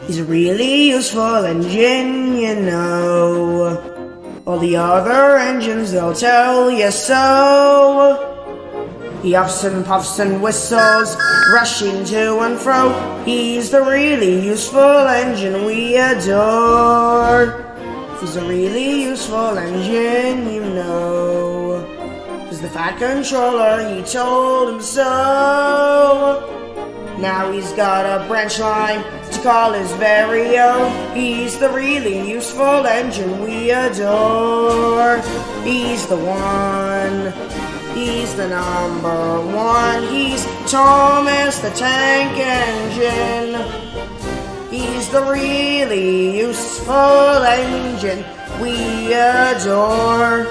He's a really useful engine, you know. All the other engines, they'll tell you so. He huffs and puffs and whistles, rushing to and fro. He's the really useful engine we adore. He's a really useful engine, you know. 'Cause the Fat Controller, he told him so. Now he's got a branch line to call his very own. He's the really useful engine we adore. He's the one. He's the number one. He's Thomas the Tank Engine. He's the really useful engine we adore.